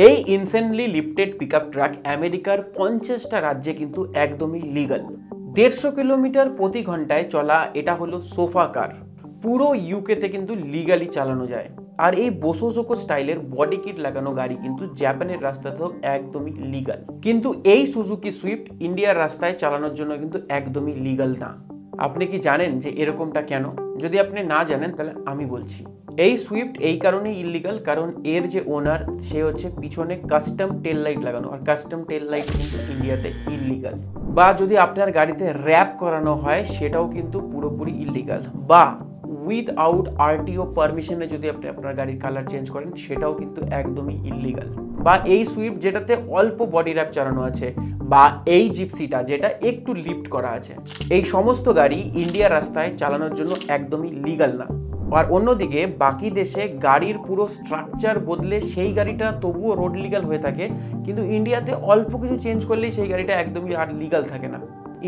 এই insanely lifted pickup truck আমেরিকার 50টা রাজ্যে কিন্তু একদমই লিগাল। 150 কিলোমিটার প্রতি ঘন্টায় চলা এটা হলো সোফা কার, পুরো ইউকেতে কিন্তু লিগালি চালানো যায়। আর এই বোসোজোকো স্টাইলের বডি কিট লাগানো গাড়ি কিন্তু জাপানের রাস্তাতেও একদমই লিগাল। কিন্তু এই সুজুকি সুইফট ইন্ডিয়ার রাস্তায় চালানোর জন্য কিন্তু একদমই লিগাল না। আপনি কি জানেন যে এরকমটা কেন? যদি আপনি না জানেন তাহলে আমি বলছি। এই সুইফট এই কারণেই ইল্লিগাল, কারণ এর যে ওনার সে হচ্ছে পিছনে কাস্টম টেল লাইট লাগানো, আর কাস্টম টেল লাইট কিন্তু ইন্ডিয়াতে ইল্লিগাল। বা যদি আপনার গাড়িতে র্যাপ করানো হয় সেটাও কিন্তু পুরোপুরি ইল্লিগাল। বা উইথআউট আরটিও পারমিশনে যদি আপনি আপনার গাড়ির কালার চেঞ্জ করেন সেটাও কিন্তু একদমই ইল্লিগাল। বা এই সুইফট যেটাতে অল্প বডি র্যাপ চালানো আছে, বা এই জিপসিটা যেটা একটু লিফট করা আছে, এই সমস্ত গাড়ি ইন্ডিয়ার রাস্তায় চালানোর জন্য একদমই লিগাল না। আর অন্যদিকে বাকি দেশে গাড়ির পুরো স্ট্রাকচার বদলে সেই গাড়িটা তবুও রোড লিগাল হয়ে থাকে, কিন্তু ইন্ডিয়াতে অল্প কিছু চেঞ্জ করলেই সেই গাড়িটা একদমই আর লিগাল থাকে না।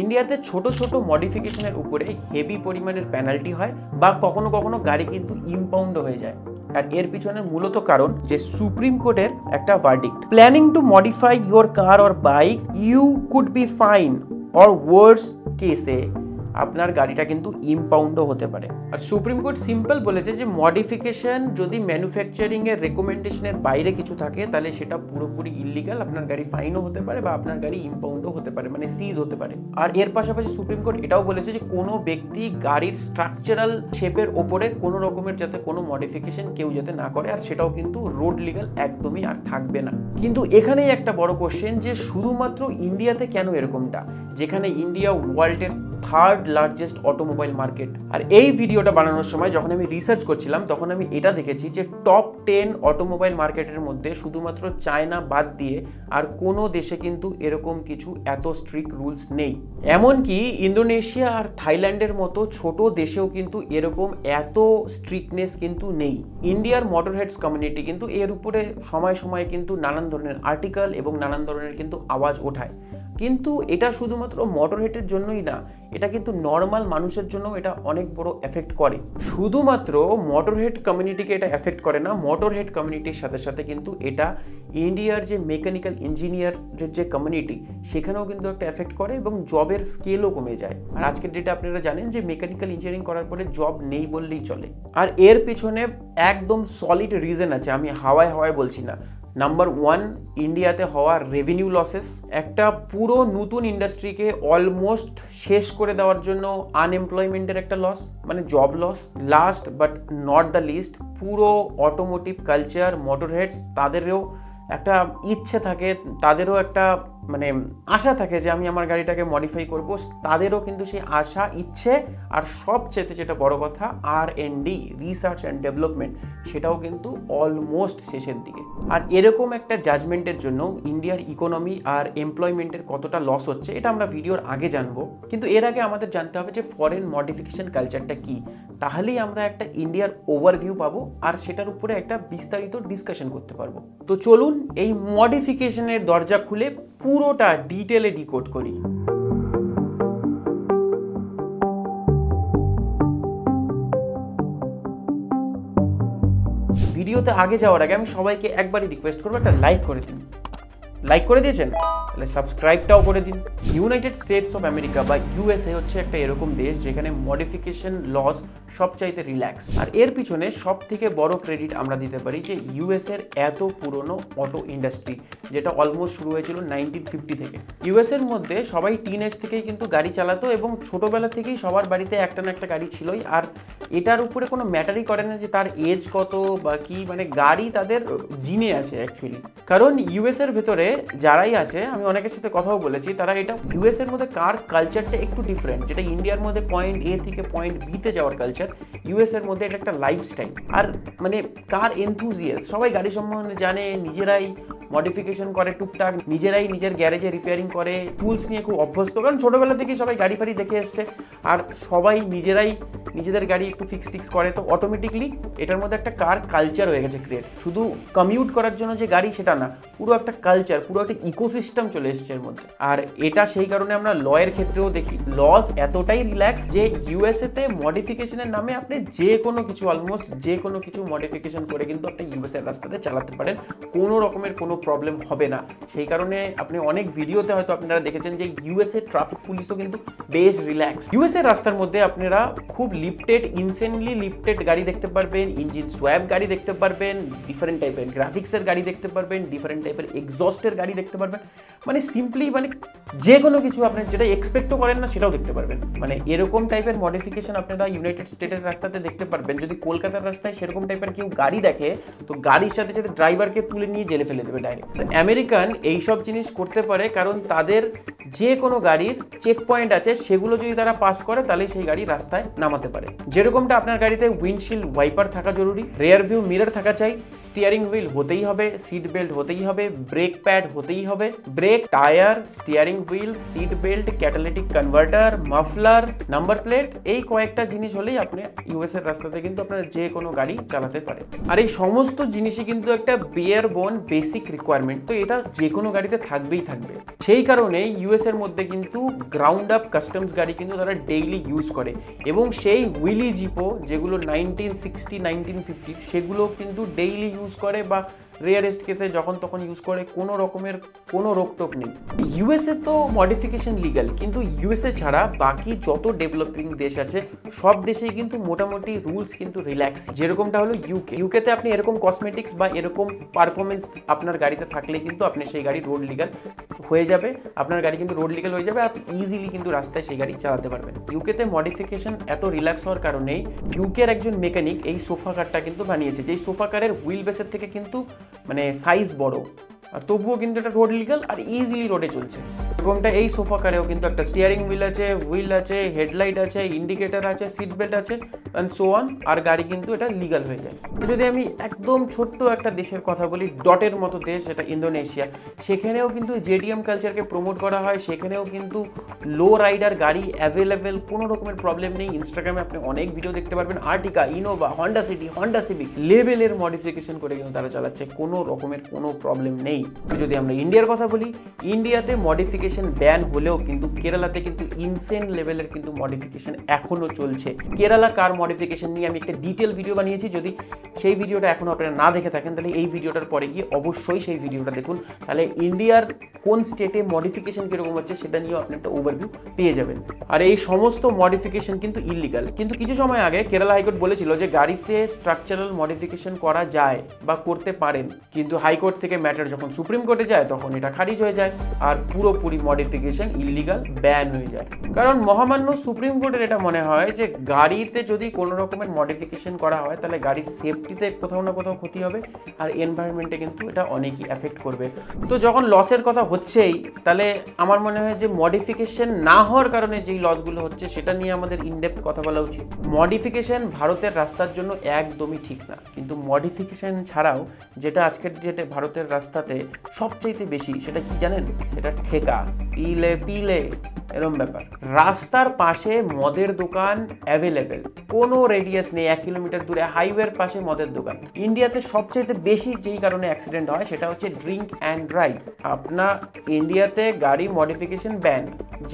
ইন্ডিয়াতে ছোট ছোট মডিফিকেশনের উপরে হেভি পরিমাণের পেনাল্টি হয়, বা কখনো কখনো গাড়ি কিন্তু ইম্পাউন্ড হয়ে যায়। আর এর পিছনে মূলত কারণ যে সুপ্রিম কোর্টের একটা verdict, planning to modify your car or bike you could be fine or worse কেসে আপনার গাড়িটা কিন্তু ইম্পাউন্ডও হতে পারে। আর সুপ্রিম কোর্ট সিম্পল বলেছে যে মডিফিকেশন যদি ম্যানুফ্যাকচারিং এর রেকমেন্ডেশনের বাইরে কিছু থাকে তাহলে সেটা পুরোপুরি ইল্লিগাল, আপনার গাড়ি ফাইনও হতে পারে বা আপনার গাড়ি ইম্পাউন্ডও হতে পারে, মানে সিজ হতে পারে। আর এর পাশাপাশি সুপ্রিম কোর্ট এটাও বলেছে যে কোনো ব্যক্তি গাড়ির স্ট্রাকচারাল শেপের ওপরে কোনো রকমের যাতে কোনো মডিফিকেশন কেউ যাতে না করে, আর সেটাও কিন্তু রোড লিগাল একদমই আর থাকবে না। কিন্তু এখানেই একটা বড় কোশ্চেন যে শুধুমাত্র ইন্ডিয়াতে কেন এরকমটা, যেখানে ইন্ডিয়া ওয়ার্ল্ডের থার্ড লার্জেস্ট অটোমোবাইল মার্কেট। আর এই ভিডিওটা বানানোর সময় যখন আমি রিসার্চ করছিলাম তখন আমি এটা দেখেছি যে টপ 10 অটোমোবাইল মার্কেটের মধ্যে শুধুমাত্র চায়না বাদ দিয়ে আর কোনো দেশে কিন্তু এরকম কিছু এত স্ট্রিক্ট রুলস নেই। এমনকি ইন্দোনেশিয়া আর থাইল্যান্ডের মতো ছোট দেশেও কিন্তু এরকম এত স্ট্রিক্টনেস কিন্তু নেই। ইন্ডিয়ার মোটরহেডস কমিউনিটি কিন্তু এর উপরে সময় সময় কিন্তু নানান ধরনের আর্টিকেল এবং নানান ধরনের কিন্তু আওয়াজ ওঠায়। কিন্তু এটা শুধুমাত্র মোটরহেডের জন্যই না, এটা কিন্তু নর্মাল মানুষের জন্য এটা অনেক বড় এফেক্ট করে। শুধুমাত্র মোটরহেড কমিউনিটিকে এটা এফেক্ট করে না, মোটরহেড কমিউনিটির সাথে সাথে কিন্তু এটা ইন্ডিয়ার যে মেকানিক্যাল ইঞ্জিনিয়ারের যে কমিউনিটি সেখানেও কিন্তু একটা এফেক্ট করে এবং জবের স্কেলও কমে যায়। আর আজকের ডেটে আপনারা জানেন যে মেকানিক্যাল ইঞ্জিনিয়ারিং করার পরে জব নেই বললেই চলে। আর এর পিছনে একদম সলিড রিজন আছে, আমি হাওয়ায় বলছি না। নাম্বার 1, ইন্ডিয়াতে হওয়া রেভিনিউ লসেস, একটা পুরো নতুন ইন্ডাস্ট্রিকে অলমোস্ট শেষ করে দেওয়ার জন্য আনএমপ্লয়মেন্টের একটা লস, মানে job loss. Last but not the least, পুরো অটোমোটিভ কালচার মোটরহেডস তাদেরও একটা ইচ্ছে থাকে, তাদেরও একটা মানে আশা থাকে যে আমি আমার গাড়িটাকে মডিফাই করব, তাদেরও কিন্তু সেই আশা ইচ্ছে আর সবচেয়ে যেটা বড় কথা R&D, রিসার্চ অ্যান্ড ডেভেলপমেন্ট, সেটাও কিন্তু অলমোস্ট শেষের দিকে। আর এরকম একটা জাজমেন্টের জন্য ইন্ডিয়ার ইকোনমি আর এমপ্লয়মেন্টের কতটা লস হচ্ছে এটা আমরা ভিডিওর আগে জানবো। কিন্তু এর আগে আমাদের জানতে হবে যে ফরেন মডিফিকেশন কালচারটা কি, তাহলেই আমরা একটা ইন্ডিয়ার ওভারভিউ পাবো আর সেটার উপরে একটা বিস্তারিত ডিসকাশন করতে পারবো। তো চলুন এই মডিফিকেশনের দরজা খুলে পুরোটা ডিটেলে ডিকোড করি। ভিডিওতে আগে যাওয়ার আগে আমি সবাইকে একবারই রিকোয়েস্ট করবো একটা লাইক করে দিন। লাইক করে দিয়েছেন? তাহলে সাবস্ক্রাইবটাও করে দিন। ইউনাইটেড স্টেটস অফ আমেরিকা বা ইউএসএ হচ্ছে একটা এরকম দেশ যেখানে মডিফিকেশন লস সবচাইতে রিল্যাক্স। আর এর পিছনে সব থেকে বড় ক্রেডিট আমরা দিতে পারি যে ইউএসএর এত পুরনো অটো ইন্ডাস্ট্রি, যেটা অলমোস্ট শুরু হয়েছিল 1950 থেকে। ইউএসএর মধ্যে সবাই টিনেজ থেকেই কিন্তু গাড়ি চালাতো এবং ছোটোবেলা থেকেই সবার বাড়িতে একটা না একটা গাড়ি ছিলই। আর এটার উপরে কোনো ম্যাটারই করে না যে তার এজ কত বা কি, মানে গাড়ি তাদের জিনে আছে অ্যাকচুয়ালি। কারণ ইউএসএর ভেতরে যারাই আছে, আমি অনেকের সাথে কথাও বলেছি, তারা এটা ইউএসএর মধ্যে কার কালচারটা একটু ডিফারেন্ট। যেটা ইন্ডিয়ার মধ্যে পয়েন্ট এ থেকে পয়েন্ট বিতে যাওয়ার কালচার, ইউএসএর মধ্যে এটা একটা লাইফস্টাইল। আর মানে কার এনথুজিয়াস্ট, সবাই গাড়ি সম্বন্ধে জানে, নিজেরাই মডিফিকেশন করে টুকটাক, নিজেরাই নিজের গ্যারেজে রিপেয়ারিং করে, টুলস নিয়ে খুব অভ্যস্ত, কারণ ছোটোবেলা থেকেই সবাই গাড়ি ফাড়ি দেখে এসছে। আর সবাই নিজেরাই নিজেদের গাড়ি একটু ফিক্স করে, তো অটোমেটিকলি এটার মধ্যে একটা কার কালচার হয়ে গেছে ক্রিয়েট। শুধু কমিউট করার জন্য যে গাড়ি সেটা না, পুরো একটা কালচার, পুরো একটা ইকোসিস্টেম চলে এসছে এর মধ্যে। আর এটা সেই কারণে আমরা লয়ের ক্ষেত্রেও দেখি, লস এতটাই রিল্যাক্স যে ইউএসএ তে মডিফিকেশনের নামে আপনি যে কোনো কিছু, অলমোস্ট যে কোনো কিছু মডিফিকেশন করে কিন্তু আপনি ইউএসএ রাস্তাতে চালাতে পারেন, কোনো রকমের কোনো প্রবলেম হবে না। সেই কারণে আপনি অনেক ভিডিওতে হয়তো আপনারা দেখেছেন যে ইউএসএ ট্রাফিক পুলিশও কিন্তু বেশ রিল্যাক্স। ইউএসএ রাস্তার মধ্যে আপনারা খুব লিফটেড, ইনসেনলি লিফটেড গাড়ি দেখতে পারবেন, ইঞ্জিন সোয়াপ গাড়ি দেখতে পারবেন, ডিফারেন্ট টাইপের গ্রাফিক্সের গাড়ি দেখতে পারবেন, ডিফারেন্ট টাইপের এক্সস্টের গাড়ি দেখতে পারবেন, মানে সিম্পলি মানে যে কোনো কিছু আপনি যেটা এক্সপেক্টও করেন না সেটাও দেখতে পারবেন। মানে এরকম টাইপের মডিফিকেশন আপনারা ইউনাইটেড স্টেটের রাস্তাতে দেখতে পারবেন। যদি কলকাতার রাস্তায় সেরকম টাইপের কেউ গাড়ি দেখে, তো গাড়ির সাথে সাথে ড্রাইভারকে তুলে নিয়ে জেলে ফেলে দেবে ডাইরেক্ট। আমেরিকান এইসব জিনিস করতে পারে কারণ তাদের যে কোনো গাড়ির চেক পয়েন্ট আছে, সেগুলো যদি তারা পাস করে তাহলে সেই গাড়ি রাস্তায় নামাতে পারে। যেরকমটা আপনার গাড়িতে উইন্ডশিল্ড ওয়াইপার থাকা জরুরি, রেয়ার ভিউ মিরর থাকা চাই, স্টিয়ারিং হুইল হতেই হবে, সিট বেল্ট হতেই হবে, ব্রেক প্যাড হতেই হবে, brake, tyre, steering wheel, seat belt, catalytic converter, muffler, number plate, এই কয়েকটা জিনিস হলেই আপনি ইউএস এর রাস্তাতে কিন্তু আপনার যে কোনো গাড়ি চালাতে পারে। আর এই সমস্ত জিনিসই কিন্তু একটা বেয়ার বোন বেসিক রিকোয়ারমেন্ট, তো এটা যে কোনো গাড়িতে থাকবেই থাকবে। সেই কারণে ইউএস এর মধ্যে কিন্তু গ্রাউন্ড আপ কাস্টমস গাড়ি কিন্তু তারা ডেইলি ইউজ করে, এবং সেই হুইলি জিপো যেগুলো 1960 1950 সেগুলো কিন্তু ডেইলি ইউজ করে, বা রেয়ারেস্ট কেসে যখন তখন ইউজ করে, কোনো রকমের কোনো রোকটোক নেই। ইউএসএ তো মডিফিকেশন লিগাল, কিন্তু ইউএসএ ছাড়া বাকি যত ডেভেলপিং দেশ আছে সব দেশেই কিন্তু মোটামুটি রুলস কিন্তু রিল্যাক্স। যেরকমটা হলো ইউকেতে আপনি এরকম কসমেটিক্স বা এরকম পারফরমেন্স আপনার গাড়িতে থাকলে কিন্তু আপনি সেই গাড়ি রোড লিগাল হয়ে যাবে, আপনার গাড়ি কিন্তু রোড লিগাল হয়ে যাবে, আপনি ইজিলি কিন্তু রাস্তায় সেই গাড়ি চালাতে পারবেন। ইউকেতে মডিফিকেশন এত রিল্যাক্স হওয়ার কারণেই ইউকের একজন মেকানিক এই সোফা কারটা কিন্তু বানিয়েছে, যেই সোফা কারের হুইল বেসের থেকে কিন্তু মানে সাইজ বড়, আর তবুও কিন্তু এটা রোড লিগাল আর ইজিলি রোডে চলছে। এরকমটা এই সোফা কারেও কিন্তু একটা স্টিয়ারিং হুইল আছে, হেডলাইট আছে, ইন্ডিকেটার আছে, সিট বেল্ট আছে অ্যান্ড সো অন, আর গাড়ি কিন্তু এটা লিগাল হয়ে যায়। যদি আমি একদম ছোট্ট একটা দেশের কথা বলি, ডটের মতো দেশ, এটা ইন্দোনেশিয়া, সেখানেও কিন্তু জেডিএম কালচারকে প্রমোট করা হয়, সেখানেও কিন্তু লো রাইডার গাড়ি অ্যাভেলেবেল, কোনো রকমের প্রবলেম নেই। ইনস্টাগ্রামে আপনি অনেক ভিডিও দেখতে পারবেন, আর্টিকা, Innova, Honda city, Honda civic লেভেলের মডিফিকেশন করে কিন্তু তারা চালাচ্ছে, কোনো রকমের কোনো প্রবলেম নেই। যদি আমরা ইন্ডিয়ার কথা বলি, ইন্ডিয়াতে মডিফিকেশন ব্যান হলেও কিন্তু কেরালাতে কিন্তু ইনসেন লেভেলের কিন্তু মডিফিকেশন এখনো চলছে। কেরালা কার মডিফিকেশন নিয়ে আমি একটা ডিটেল ভিডিও বানিয়েছি, যদি সেই ভিডিওটা এখনো আপনারা না দেখে থাকেন তাহলে এই ভিডিওটার পরে গিয়ে অবশ্যই সেই ভিডিওটা দেখুন, তাহলে ইন্ডিয়ার কোন স্টেটে মডিফিকেশন কিরকম হচ্ছে সেটা নিয়েও আপনি একটা ওভারভিউ পেয়ে যাবেন। আর এই সমস্ত মডিফিকেশন কিন্তু ইলিগাল, কিন্তু কিছু সময় আগে কেরালা হাইকোর্ট বলেছিল যে গাড়িতে স্ট্রাকচারাল মডিফিকেশন করা যায় বা করতে পারেন, কিন্তু হাইকোর্ট থেকে ম্যাটার যখন সুপ্রিম কোর্টে যায় তখন এটা খারিজ হয়ে যায় আর পুরোপুরি মডিফিকেশন ইলিগাল ব্যান হয়ে যায়। কারণ মহামান্য সুপ্রিম কোর্টের এটা মনে হয় যে গাড়িতে যদি কোনো রকমের মডিফিকেশন করা হয় তাহলে গাড়ির সেফটিতে কোথাও না কোথাও ক্ষতি হবে, আর এনভায়রনমেন্টে কিন্তু এটা অনেকই এফেক্ট করবে। তো যখন লসের কথা হচ্ছেই, তাহলে আমার মনে হয় যে মডিফিকেশন না হওয়ার কারণে যেই লসগুলো হচ্ছে সেটা নিয়ে আমাদের ইনডেপথ কথা বলা উচিত। মডিফিকেশন ভারতের রাস্তার জন্য একদমই ঠিক না, কিন্তু মডিফিকেশন ছাড়াও যেটা আজকের ডেটে ভারতের রাস্তাতে সবচাইতে বেশি, সেটা কি জানেন? সেটা ঠেকা, ইলে পিলে, এরকম ব্যাপার। রাস্তার পাশে মদের দোকান অ্যাভেলেবেল, কোনো রেডিয়াস নেই, 1 কিলোমিটার দূরে হাইওয়ের পাশে মদের দোকান। ইন্ডিয়াতে সবচাইতে বেশি যেই কারণে অ্যাক্সিডেন্ট হয় সেটা হচ্ছে ড্রিঙ্ক অ্যান্ড ড্রাইভ। আপনার ইন্ডিয়াতে গাড়ি মডিফিকেশন ব্যান,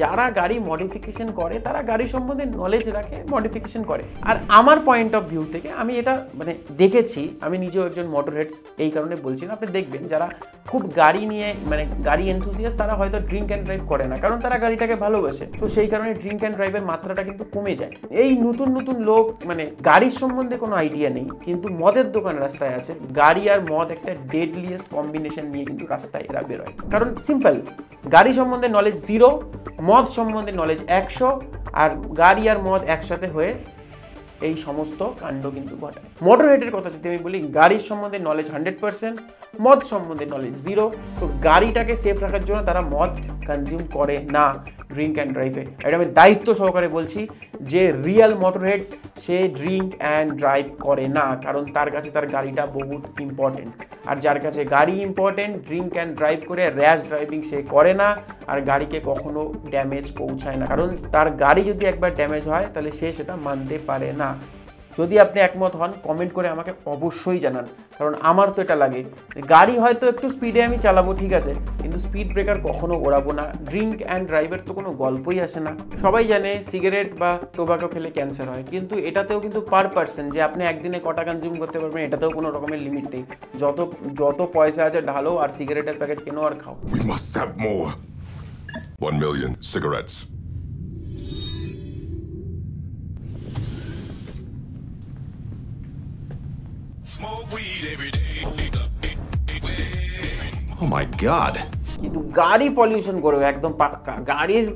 যারা গাড়ি মডিফিকেশন করে তারা গাড়ি সম্বন্ধে নলেজ রাখে, মডিফিকেশন করে। আর আমার পয়েন্ট অফ ভিউ থেকে আমি এটা মানে দেখেছি, আমি নিজেও একজন মোটর হেডস, এই কারণে বলছি না, আপনি দেখবেন যারা খুব গাড়ি নিয়ে মানে গাড়ি এনথুসিয়াস্ট তারা হয়তো ড্রিঙ্ক অ্যান্ড ড্রাইভ করে না, কারণ তারা গাড়িটাকে ভালোবাসে, তো সেই কারণে ড্রিঙ্ক অ্যান্ড ড্রাইভের মাত্রাটা কিন্তু কমে যায়। এই নতুন নতুন লোক মানে গাড়ির সম্বন্ধে কোনো আইডিয়া নেই, কিন্তু মদের দোকান রাস্তায় আছে, গাড়ি আর মদ একটা ডেডলিয়েস্ট কম্বিনেশন নিয়ে কিন্তু রাস্তায় এরা বেরোয়। কারণ সিম্পল, গাড়ি সম্বন্ধে নলেজ 0, মদ সম্বন্ধে নলেজ 100, আর গাড়ি আর মদ একসাথে হয়ে এই সমস্ত কাণ্ড কিন্তু ঘটায়। মোটর হেডের কথা যদি আমি বলি, গাড়ির সম্বন্ধে নলেজ 100%, মদ সম্বন্ধে নলেজ 0, তো গাড়িটাকে সেফ রাখার জন্য তারা মদ কনজিউম করে না ড্রিঙ্ক অ্যান্ড ড্রাইভে। এটা আমি দায়িত্ব সহকারে বলছি যে রিয়েল মোটর হেডস সে ড্রিঙ্ক অ্যান্ড ড্রাইভ করে না, কারণ তার কাছে তার গাড়িটা বহুত ইম্পর্টেন্ট। আর যার কাছে গাড়ি ইম্পর্টেন্ট, ড্রিঙ্ক অ্যান্ড ড্রাইভ করে র্যাশ ড্রাইভিং সে করে না, আর গাড়িকে কখনো ড্যামেজ পৌঁছায় না, কারণ তার গাড়ি যদি একবার ড্যামেজ হয় তাহলে সে সেটা মানতে পারে না। যদি আপনি একমত হন কমেন্ট করে আমাকে অবশ্যই জানান, কারণ আমার তো এটা লাগে। গাড়ি হয়তো একটু স্পিডে আমি চালাবো ঠিক আছে, কিন্তু স্পিড ব্রেকার কখনো ওড়াবো না। ড্রিঙ্ক অ্যান্ড ড্রাইভের তো কোনো গল্পই আসে না। সবাই জানে সিগারেট বা টোবাকো খেলে ক্যান্সার হয়, কিন্তু এটাতেও কিন্তু পার পার্সন যে আপনি একদিনে কটা কনজিউম করতে পারবেন এটাতেও কোনো রকমের লিমিট নেই। যত পয়সা আছে ঢালো আর সিগারেটের প্যাকেট কেনো আর খাও। We must have more. 1 million cigarettes. Smoke weed every day. Oh my God. কিন্তু গাড়ি পলিউশন করবে একদম পাক্কা, গাড়ির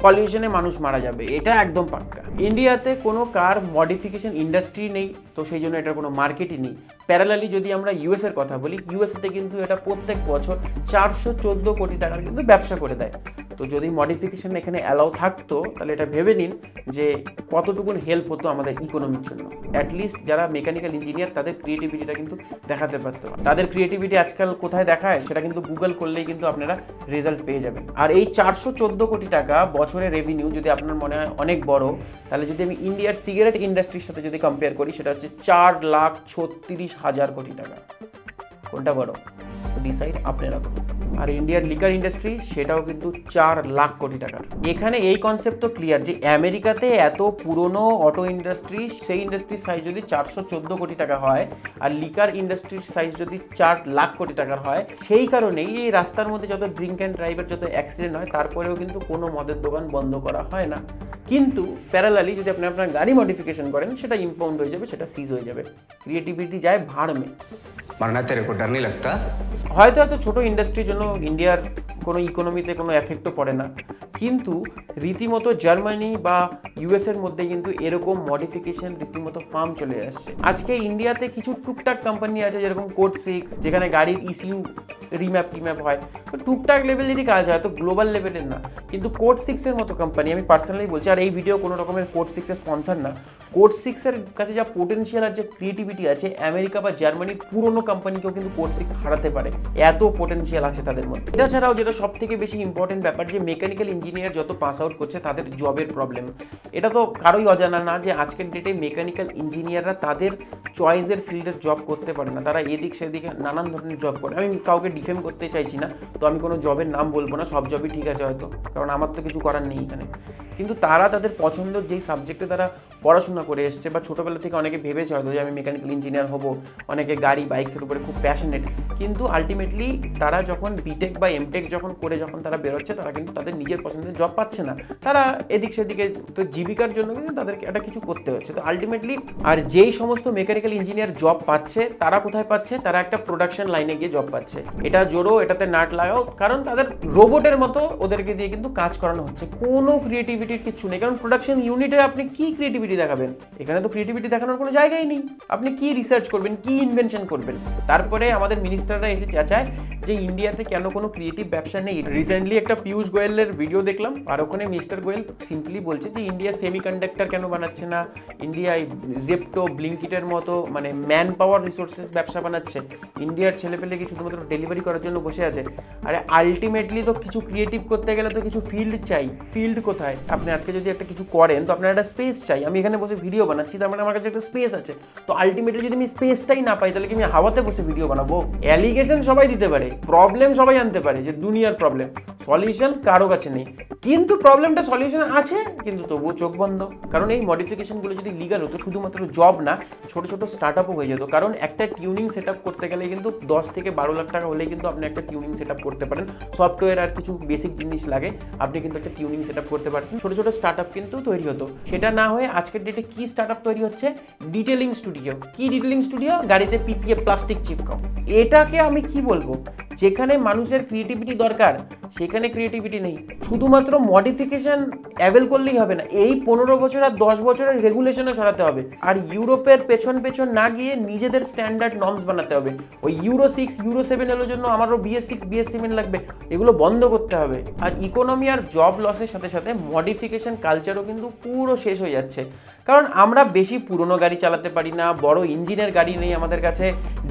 পলিউশনে মানুষ মারা যাবে, এটা একদম পাক্কা। ইন্ডিয়াতে কোনো কার মডিফিকেশন ইন্ডাস্ট্রি নেই, তো সেই জন্য এটার কোনো মার্কেটই নেই। প্যারালালি যদি আমরা ইউএসের কথা বলি, ইউএসএতে কিন্তু এটা প্রত্যেক বছর 414 কোটি টাকার কিন্তু ব্যবসা করে দেয়। তো যদি মডিফিকেশন এখানে অ্যালাউ থাকতো তাহলে এটা ভেবে নিন যে কতটুকুন হেল্প হতো আমাদের ইকোনমির জন্য। অ্যাটলিস্ট যারা মেকানিক্যাল ইঞ্জিনিয়ার তাদের ক্রিয়েটিভিটিটা কিন্তু দেখাতে পারতো। তাদের ক্রিয়েটিভিটি আজকাল কোথায় দেখায় সেটা কিন্তু গুগল করলেই কিন্তু আপনারা রেজাল্ট পেয়ে যাবেন। আর এই 414 কোটি টাকা বছরের রেভিনিউ যদি আপনার মনে হয় অনেক বড়, তাহলে যদি আমি ইন্ডিয়ার সিগারেট ইন্ডাস্ট্রির সাথে যদি কম্পেয়ার করি সেটা হচ্ছে 4,36,000 কোটি টাকা। কোনটা বড় ডিসাইড আপনারা করুন। আর ইন্ডিয়ার লিকার ইন্ডাস্ট্রি সেটাও কিন্তু 4 লাখ কোটি টাকার। এখানে এই কনসেপ্ট তো ক্লিয়ার যে আমেরিকাতে এত পুরনো অটো ইন্ডাস্ট্রি, সেই ইন্ডাস্ট্রির সাইজ যদি 414 কোটি টাকা হয় আর লিকার ইন্ডাস্ট্রির সাইজ যদি 4 লাখ কোটি টাকার হয়, সেই কারণেই এই রাস্তার মধ্যে যত ড্রিঙ্ক অ্যান্ড ড্রাইভের যত অ্যাক্সিডেন্ট হয় তারপরেও কিন্তু কোনো মদের দোকান বন্ধ করা হয় না। কিন্তু প্যারালালি যদি আপনি আপনার গাড়ি মডিফিকেশন করেন সেটা ইম্পাউন্ড হয়ে যাবে, সেটা সিজ হয়ে যাবে, ক্রিয়েটিভিটি যায় ভাড়মে। मरना तेरे को डर नहीं लगता? হয়তো এত ছোট ইন্ডাস্ট্রির জন্য ইন্ডিয়ার কোনো ইকোনমিতে কোনো এফেক্টও পড়ে না, কিন্তু রীতিমতো জার্মানি বা ইউএসের মধ্যে কিন্তু এরকম মডিফিকেশন রীতিমতো ফার্ম চলে আসছে। আজকে ইন্ডিয়াতে কিছু টুকটাক কোম্পানি আছে যেরকম কোড 6, যেখানে গাড়ির ইসিউ টিম্যাপ হয়, তো টুকটাক লেভেলেরই কাজ হয়, তো গ্লোবাল লেভেলের না। কিন্তু কোড 6-এর মতো কোম্পানি, আমি পার্সোনালি বলছি, আর এই ভিডিও কোনো রকমের কোড 6-এর স্পন্সর না, কোড 6-এর কাছে যা পোটেনশিয়াল আর যে ক্রিয়েটিভিটি আছে আমেরিকা বা জার্মানির পুরোনো কোম্পানিকেও কিন্তু কোড 6 হারাতে পারে, এত পোটেনশিয়াল আছে তাদের মধ্যে। এটা ছাড়াও যেটা সব থেকে বেশি ইম্পর্টেন্ট ব্যাপার, যে মেকানিক্যাল ইঞ্জিনিয়ার যত পাস আউট করছে তাদের জবের প্রবলেম। এটা তো কারোই অজানা না যে আজকের ডেটে মেকানিক্যাল ইঞ্জিনিয়াররা তাদের চয়েসের ফিল্ডের জব করতে পারে না, তারা এদিক সেদিকে নানান ধরনের জব করে। আমি কাউকে ডিফেম করতে চাইছি না, তো আমি কোনো জবের নাম বলবো না, সব জবই ঠিক আছে হয়তো, কারণ আমার তো কিছু করার নেই এখানে। কিন্তু তারা তাদের পছন্দের যেই সাবজেক্টে তারা পড়াশোনা করে এসছে, বা ছোটোবেলা থেকে অনেকে ভেবেছে হয়তো যে আমি মেকানিক্যাল ইঞ্জিনিয়ার হব, অনেকে গাড়ি বাইকসের উপরে খুব প্যাশনেট, কিন্তু আলটিমেটলি তারা যখন বিটেক বা এমটেক যখন তারা বেরোচ্ছে, তারা কিন্তু তাদের নিজের পছন্দের জব পাচ্ছে না, তারা এদিক সেদিকে, তো জীবিকার জন্য কিন্তু তাদেরকে একটা কিছু করতে হচ্ছে। তো আলটিমেটলি আর যেই সমস্ত মেকানিক্যাল ইঞ্জিনিয়ার জব পাচ্ছে তারা কোথায় পাচ্ছে, তারা একটা প্রোডাকশন লাইনে গিয়ে জব পাচ্ছে। এটা জোড়ো, এটাতে নাট লাগাও, কারণ তাদের রোবটের মতো ওদেরকে দিয়ে কিন্তু কাজ করানো হচ্ছে, কোনো ক্রিয়েটিভিটির কিছু নেই। কারণ প্রোডাকশন ইউনিটে আপনি কি ক্রিয়েটিভিটি দেখাবেন? এখানে তো ক্রিয়েটিভিটি দেখানোর কোনো জায়গাই নেই। আপনি কি রিসার্চ করবেন, কি ইনভেনশন করবেন? তারপরে আমাদের মিনিস্টাররা এসে চেঁচায় যে ইন্ডিয়াতে কেন কোনো ক্রিয়েটিভ ব্যবসা নেই। রিসেন্টলি একটা পীয়ূষ গোয়েলের ভিডিও দেখলাম, আর ওখানে মিস্টার গোয়েল সিম্পলি বলছে যে ইন্ডিয়া সেমিকন্ডাক্টর কেন বানাচ্ছে না, ইন্ডিয়ায় জেপ্টো ব্লিঙ্কিটের মতো মানে ম্যান পাওয়ার রিসোর্সেস ব্যবসা বানাচ্ছে, ইন্ডিয়ার ছেলেপেলে কি শুধুমাত্র ডেলিভারি করার জন্য বসে আছে। আরে আলটিমেটলি তো কিছু ক্রিয়েটিভ করতে গেলে তো কিছু ফিল্ড চাই। ফিল্ড কোথায়? আপনি আজকে যদি একটা কিছু করেন তো আপনার একটা স্পেস চাই। আমি এখানে বসে ভিডিও বানাচ্ছি, তার মানে আমার কাছে একটা স্পেস আছে। তো আলটিমেটলি যদি আমি স্পেসটাই না পাই তাহলে কি আমি হাওয়াতে বসে ভিডিও বানাবো? অ্যালিগেশন সবাই দিতে পারে, প্রবলেম সবাই আনতে পারে, যে দুনিয়ার প্রবলেম, সলিউশন কারো কাছে নেই। কিন্তু প্রবলেমটা সলিউশন আছে, কিন্তু তবুও চোখ বন্ধ। কারণ এই মডিফিকেশনগুলো যদি লিগাল হতো, শুধুমাত্র জব না, ছোট ছোট স্টার্ট আপও হয়ে যেত। কারণ একটা টিউনিং সেট আপ করতে গেলে কিন্তু 10 থেকে 12 লাখ টাকা হলেই কিন্তু আপনি একটা টিউনিং সেট আপ করতে পারেন। সফটওয়্যার আর কিছু বেসিক জিনিস লাগে, আপনি কিন্তু একটা টিউনিং সেট আপ করতে পারতেন। ছোট ছোট স্টার্ট আপ কিন্তু তৈরি হতো। সেটা না হয়ে আজকের ডেটে কি স্টার্ট আপ তৈরি হচ্ছে? Detailing studio. কি ডিটেলিং স্টুডিও? গাড়িতে পিপিএ প্লাস্টিক চিপকাও। এটাকে আমি কি বলবো? যেখানে মানুষের ক্রিয়েটিভিটি দরকার সেখানে ক্রিয়েটিভিটি নেই। শুধুমাত্র মডিফিকেশন অ্যাভেল করলেই হবে না, এই 15 বছর আর 10 বছরের রেগুলেশনে সরাতে হবে। আর ইউরোপের পেছন না গিয়ে নিজেদের স্ট্যান্ডার্ড নর্মস বানাতে হবে। ওই ইউরো 6 ইউরো 7 এর জন্য আমারও BS6 BS7 লাগবে, এগুলো বন্ধ করতে হবে। আর ইকোনমি আর জব লসের সাথে সাথে মডিফিকেশন কালচারও কিন্তু পুরো শেষ হয়ে যাচ্ছে। কারণ আমরা বেশি পুরনো গাড়ি চালাতে পারি না, বড় ইঞ্জিনের গাড়ি নেই আমাদের কাছে,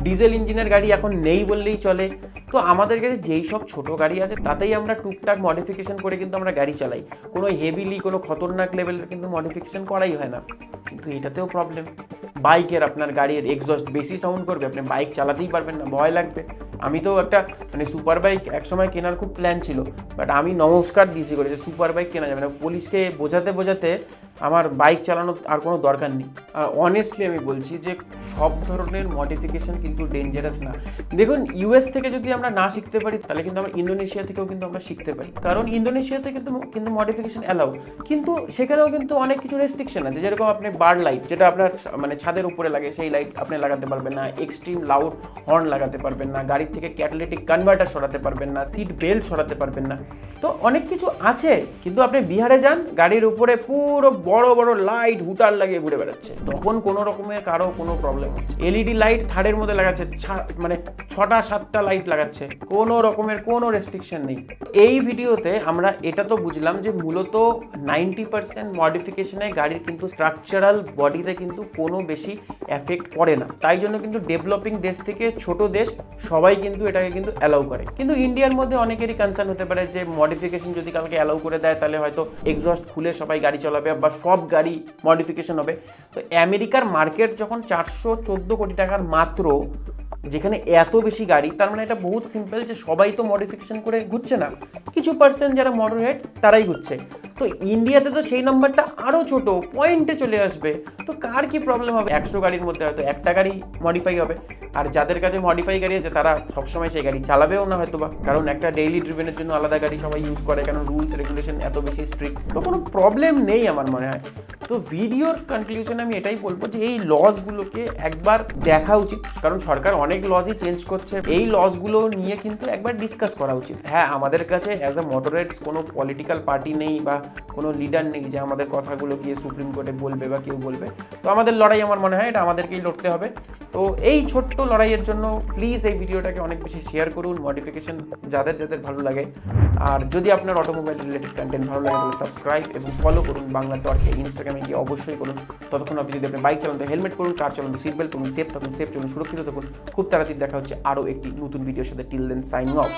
ডিজেল ইঞ্জিনের গাড়ি এখন নেই বললেই চলে। তো আমাদের কাছে যেই সব ছোট গাড়ি আছে তাতেই আমরা টুকটাক মডিফিকেশন করে কিন্তু আমরা গাড়ি চালাই। কোনো হেভিলি কোনো খতরনাক লেভেলের কিন্তু মডিফিকেশন করাই হয় না। কিন্তু এটাতেও প্রবলেম, বাইকের আপনার গাড়ির এক্সস্ট বেশি সাউন্ড করবে, আপনি বাইক চালাতেই পারবেন না, ভয় লাগবে। আমি তো একটা মানে সুপার বাইক একসময় কেনার খুব প্ল্যান ছিল, বাট আমি নমস্কার দিয়েছি করে যে সুপার বাইক কেনা যাবে না। পুলিশকে বোঝাতে আমার বাইক চালানোর আর কোনো দরকার নেই। আর অনেস্টলি আমি বলছি যে সব ধরনের মডিফিকেশন কিন্তু ডেঞ্জারাস না। দেখুন, US থেকে যদি আমরা না শিখতে পারি তাহলে কিন্তু আমরা ইন্দোনেশিয়া থেকেও কিন্তু আমরা শিখতে পারি। কারণ ইন্দোনেশিয়াতে কিন্তু মডিফিকেশন অ্যালাউ, কিন্তু সেখানেও কিন্তু অনেক কিছু রেস্ট্রিকশন আছে। যেরকম আপনি বার লাইট, যেটা আপনার মানে ছাদের উপরে লাগে, সেই লাইট আপনি লাগাতে পারবেন না, এক্সট্রিম লাউড হর্ন লাগাতে পারবেন না, গাড়ির থেকে ক্যাটালিটিক কনভার্টার সরাতে পারবেন না, সিট বেল্ট সরাতে পারবেন না। তো অনেক কিছু আছে। কিন্তু আপনি বিহারে যান, গাড়ির উপরে পুরো বড় বড় লাইট হুটার লাগিয়ে ঘুরে বেড়াচ্ছে, তখন কোনো রকমের কারো কোনো প্রবলেম হচ্ছে। LED লাইট থার্ডের মধ্যে লাগাচ্ছে, মানে 6টা-7টা লাইট লাগাচ্ছে, কোনো রকমের কোনো রেস্ট্রিকশন নেই। এই ভিডিওতে আমরা এটা তো বুঝলাম যে মূলত 90% মডিফিকেশনে গাড়ির কিন্তু স্ট্রাকচারাল বডিতে কিন্তু কোনো বেশি এফেক্ট পড়ে না। তাই জন্য কিন্তু ডেভেলপিং দেশ থেকে ছোট দেশ সবাই কিন্তু এটাকে কিন্তু অ্যালাউ করে। কিন্তু ইন্ডিয়ার মধ্যে অনেকেরই কনসার্ন হতে পারে যে মডিফিকেশন যদি কালকে অ্যালাউ করে দেয় তাহলে হয়তো এক্সস্ট খুলে সবাই গাড়ি চালাবে বা সব গাড়ি মডিফিকেশন হবে। তো আমেরিকার মার্কেট যখন 414 কোটি টাকার মাত্র, যেখানে এত বেশি গাড়ি, তার মানে এটা বহুত সিম্পল যে সবাই তো মডিফিকেশন করে ঘুরছে না, কিছু পার্সেন্ট যারা মডারেট তারাই ঘুরছে। তো ইন্ডিয়াতে তো সেই নাম্বারটা আরও ছোট পয়েন্টে চলে আসবে। তো কার কি প্রবলেম হবে? 100 গাড়ির মধ্যে হয়তো একটা গাড়ি মডিফাই হবে, আর যাদের কাছে মডিফাই গাড়ি আছে তারা সবসময় সেই গাড়ি চালাবেও না হয়তো বা, কারণ একটা ডেইলি ড্রিভেনের জন্য আলাদা গাড়ি সবাই ইউজ করে, কারণ রুলস রেগুলেশন এত বেশি স্ট্রিক্ট। তো কোনো প্রবলেম নেই আমার মনে হয়। তো ভিডিওর কনক্লুশনে আমি এটাই বলবো যে এই লসগুলোকে একবার দেখা উচিত, কারণ সরকার অনেক লসই চেঞ্জ করছে। এই লসগুলো নিয়ে কিন্তু একবার ডিসকাস করা উচিত। হ্যাঁ, আমাদের কাছে অ্যাজ এ মডারেটস কোনো পলিটিক্যাল পার্টি নেই বা কোনো লিডার নেই যে আমাদের কথাগুলো গিয়ে সুপ্রিম কোর্টে বলবে বা কেউ বলবে। তো আমাদের লড়াই আমার মনে হয় এটা আমাদেরকেই লড়তে হবে। তো এই ছোট্ট লড়াইয়ের জন্য প্লিজ এই ভিডিওটাকে অনেক বেশি শেয়ার করুন, মডিফিকেশন যাদের ভালো লাগে। আর যদি আপনার অটোমোবাইল রিলেটেড কন্টেন্ট ভালো লাগে তাহলে সাবস্ক্রাইব এবং ফলো করুন বাংলা টর্ককে। ইনস্টাগ্রামে গিয়ে অবশ্যই করুন। ততক্ষণ আপনি যদি আপনি বাইক চালান তো হেলমেট পরুন, কার চালান তো সিট বেল্ট পরুন, সেফ থাকুন, সেফ চলুন, সুরক্ষিত থাকুন। খুব তাড়াতাড়ি দেখা হচ্ছে আরও একটি নতুন ভিডিওর সাথে। Till then signing of.